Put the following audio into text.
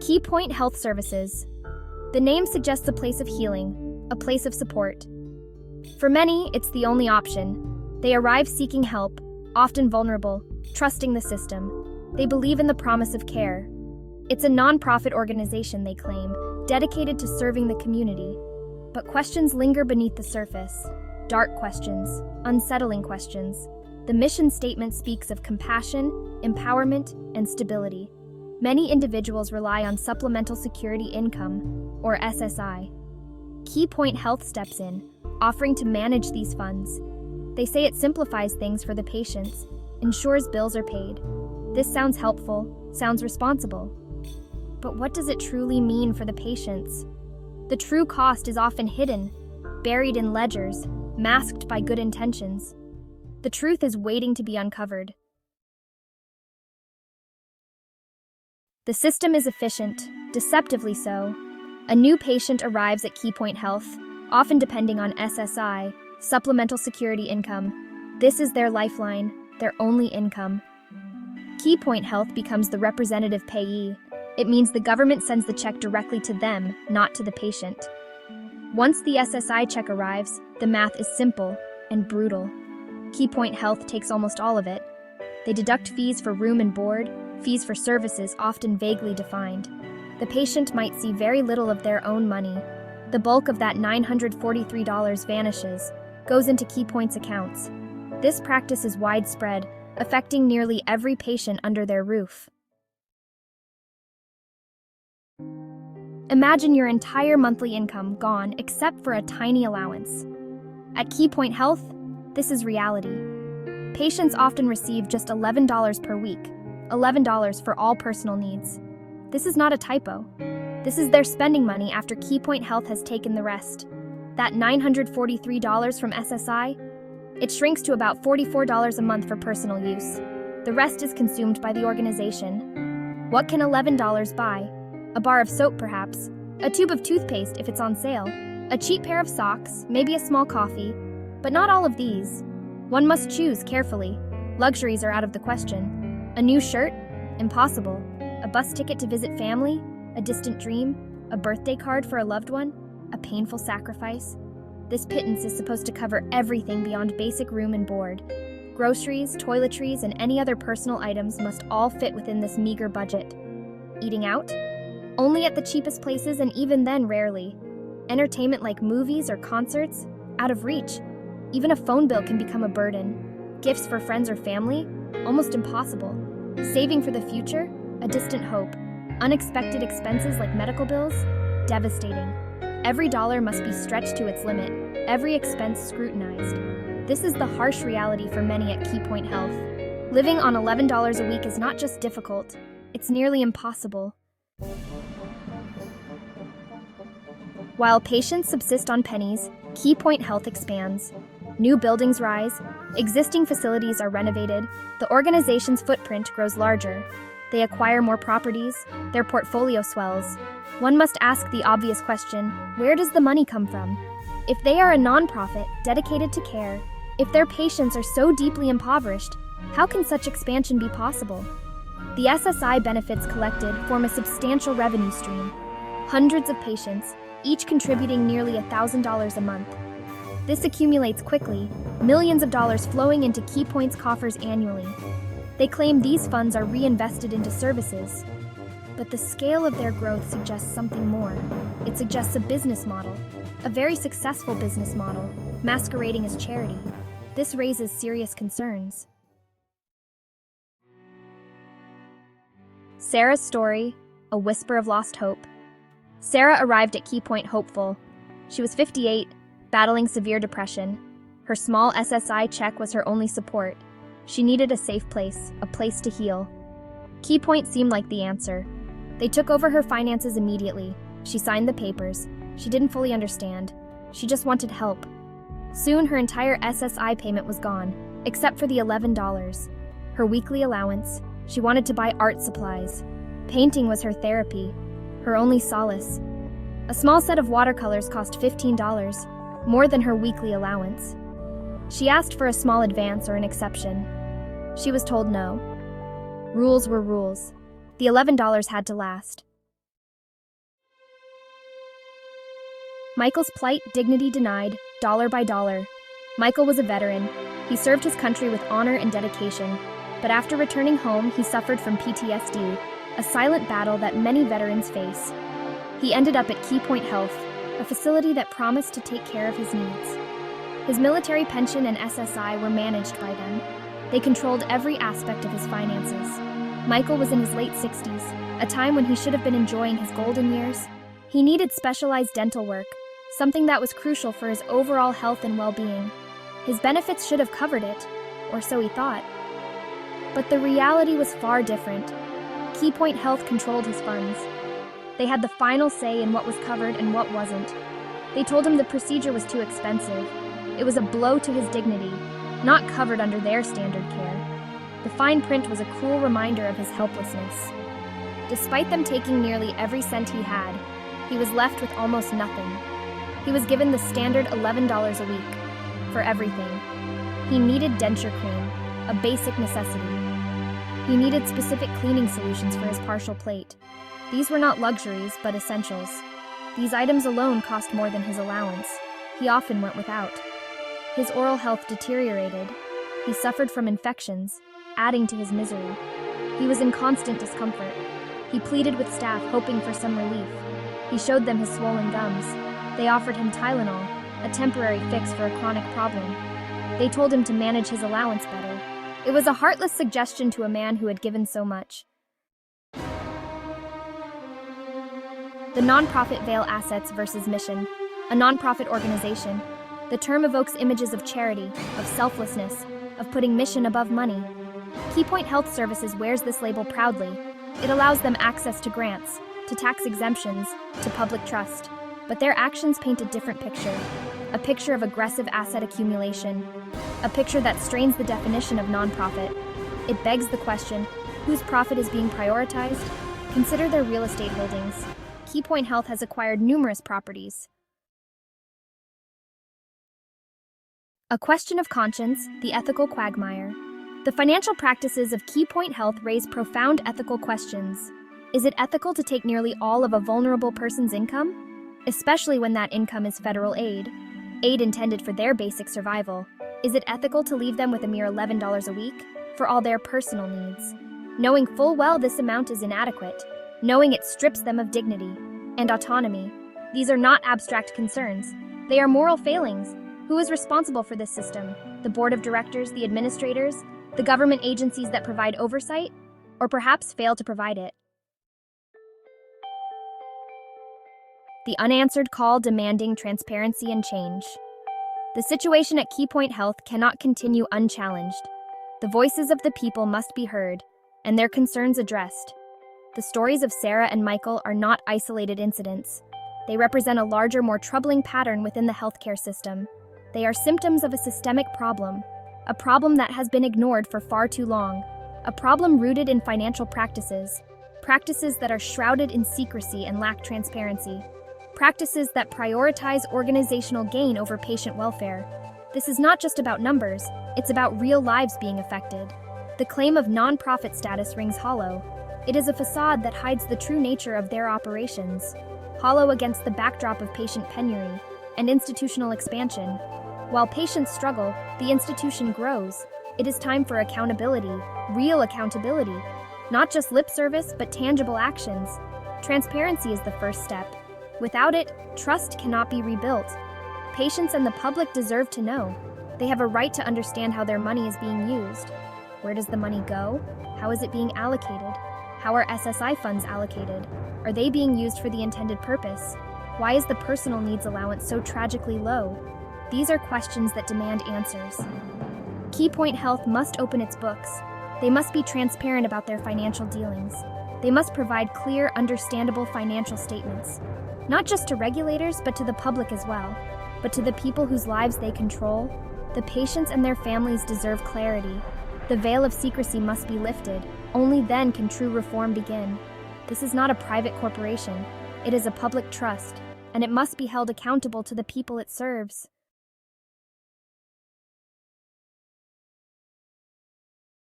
Key Point Health Services. The name suggests a place of healing, a place of support. For many, it's the only option. They arrive seeking help, often vulnerable, trusting the system. They believe in the promise of care. It's a non-profit organization, they claim, dedicated to serving the community. But questions linger beneath the surface. Dark questions, unsettling questions. The mission statement speaks of compassion, empowerment, and stability. Many individuals rely on Supplemental Security Income, or SSI. Key Point Health steps in, offering to manage these funds. They say it simplifies things for the patients, ensures bills are paid. This sounds helpful, sounds responsible. But what does it truly mean for the patients? The true cost is often hidden, buried in ledgers, masked by good intentions. The truth is waiting to be uncovered. The system is efficient, deceptively so. A new patient arrives at Key Point Health, often depending on SSI, Supplemental Security Income. This is their lifeline, their only income. Key Point Health becomes the representative payee. It means the government sends the check directly to them, not to the patient. Once the SSI check arrives, the math is simple and brutal. Key Point Health takes almost all of it. They deduct fees for room and board, fees for services often vaguely defined. The patient might see very little of their own money. The bulk of that $943 vanishes, goes into Key Point's accounts. This practice is widespread, affecting nearly every patient under their roof. Imagine your entire monthly income gone except for a tiny allowance. At Key Point Health, this is reality. Patients often receive just $11 per week, $11 for all personal needs. This is not a typo. This is their spending money after Key Point Health has taken the rest. That $943 from SSI, it shrinks to about $44 a month for personal use. The rest is consumed by the organization. What can $11 buy? A bar of soap, perhaps. A tube of toothpaste if it's on sale. A cheap pair of socks, maybe a small coffee. But not all of these. One must choose carefully. Luxuries are out of the question. A new shirt? Impossible. A bus ticket to visit family? A distant dream? A birthday card for a loved one? A painful sacrifice? This pittance is supposed to cover everything beyond basic room and board. Groceries, toiletries, and any other personal items must all fit within this meager budget. Eating out? Only at the cheapest places, and even then rarely. Entertainment like movies or concerts? Out of reach. Even a phone bill can become a burden. Gifts for friends or family? Almost impossible. Saving for the future? A distant hope. Unexpected expenses like medical bills? Devastating. Every dollar must be stretched to its limit, every expense scrutinized. This is the harsh reality for many at Key Point Health. Living on $11 a week is not just difficult, it's nearly impossible. While patients subsist on pennies, Key Point Health expands. New buildings rise, existing facilities are renovated, the organization's footprint grows larger. They acquire more properties, their portfolio swells. One must ask the obvious question, where does the money come from? If they are a nonprofit dedicated to care, if their patients are so deeply impoverished, how can such expansion be possible? The SSI benefits collected form a substantial revenue stream. Hundreds of patients, each contributing nearly $1,000 a month. This accumulates quickly, millions of dollars flowing into Key Point's coffers annually. They claim these funds are reinvested into services. But the scale of their growth suggests something more. It suggests a business model, a very successful business model, masquerading as charity. This raises serious concerns. Sarah's story, a whisper of lost hope. Sarah arrived at Key Point hopeful. She was 58, battling severe depression. Her small SSI check was her only support. She needed a safe place, a place to heal. Key Point seemed like the answer. They took over her finances immediately. She signed the papers. She didn't fully understand. She just wanted help. Soon her entire SSI payment was gone, except for the $11. Her weekly allowance. She wanted to buy art supplies. Painting was her therapy, her only solace. A small set of watercolors cost $15, more than her weekly allowance. She asked for a small advance or an exception. She was told no. Rules were rules. The $11 had to last. Michael's plight, dignity denied, dollar by dollar. Michael was a veteran. He served his country with honor and dedication. But after returning home, he suffered from PTSD, a silent battle that many veterans face. He ended up at Key Point Health, a facility that promised to take care of his needs. His military pension and SSI were managed by them. They controlled every aspect of his finances. Michael was in his late 60s, a time when he should have been enjoying his golden years. He needed specialized dental work, something that was crucial for his overall health and well-being. His benefits should have covered it, or so he thought. But the reality was far different. Key Point Health controlled his funds. They had the final say in what was covered and what wasn't. They told him the procedure was too expensive. It was a blow to his dignity, not covered under their standard care. The fine print was a cruel reminder of his helplessness. Despite them taking nearly every cent he had, he was left with almost nothing. He was given the standard $11 a week for everything. He needed denture cream, a basic necessity. He needed specific cleaning solutions for his partial plate. These were not luxuries, but essentials. These items alone cost more than his allowance. He often went without. His oral health deteriorated. He suffered from infections, adding to his misery. He was in constant discomfort. He pleaded with staff, hoping for some relief. He showed them his swollen gums. They offered him Tylenol, a temporary fix for a chronic problem. They told him to manage his allowance better. It was a heartless suggestion to a man who had given so much. The nonprofit Veil Assets versus Mission. A nonprofit organization. The term evokes images of charity, of selflessness, of putting mission above money. Key Point Health Services wears this label proudly. It allows them access to grants, to tax exemptions, to public trust. But their actions paint a different picture. A picture of aggressive asset accumulation. A picture that strains the definition of nonprofit. It begs the question, whose profit is being prioritized? Consider their real estate holdings. Key Point Health has acquired numerous properties. A question of conscience, the ethical quagmire. The financial practices of Key Point Health raise profound ethical questions. Is it ethical to take nearly all of a vulnerable person's income? Especially when that income is federal aid intended for their basic survival. Is it ethical to leave them with a mere $11 a week for all their personal needs? Knowing full well this amount is inadequate, knowing it strips them of dignity and autonomy. These are not abstract concerns. They are moral failings. Who is responsible for this system? The board of directors, the administrators, the government agencies that provide oversight, or perhaps fail to provide it? The unanswered call demanding transparency and change. The situation at Key Point Health cannot continue unchallenged. The voices of the people must be heard, and their concerns addressed. The stories of Sarah and Michael are not isolated incidents. They represent a larger, more troubling pattern within the healthcare system. They are symptoms of a systemic problem, a problem that has been ignored for far too long, a problem rooted in financial practices, practices that are shrouded in secrecy and lack transparency, practices that prioritize organizational gain over patient welfare. This is not just about numbers, it's about real lives being affected. The claim of nonprofit status rings hollow. It is a facade that hides the true nature of their operations, hollow against the backdrop of patient penury and institutional expansion. While patients struggle, the institution grows. It is time for accountability, real accountability. Not just lip service, but tangible actions. Transparency is the first step. Without it, trust cannot be rebuilt. Patients and the public deserve to know. They have a right to understand how their money is being used. Where does the money go? How is it being allocated? How are SSI funds allocated? Are they being used for the intended purpose? Why is the personal needs allowance so tragically low? These are questions that demand answers. Key Point Health must open its books. They must be transparent about their financial dealings. They must provide clear, understandable financial statements, not just to regulators, but to the public as well. But to the people whose lives they control, the patients and their families deserve clarity. The veil of secrecy must be lifted. Only then can true reform begin. This is not a private corporation. It is a public trust, and it must be held accountable to the people it serves.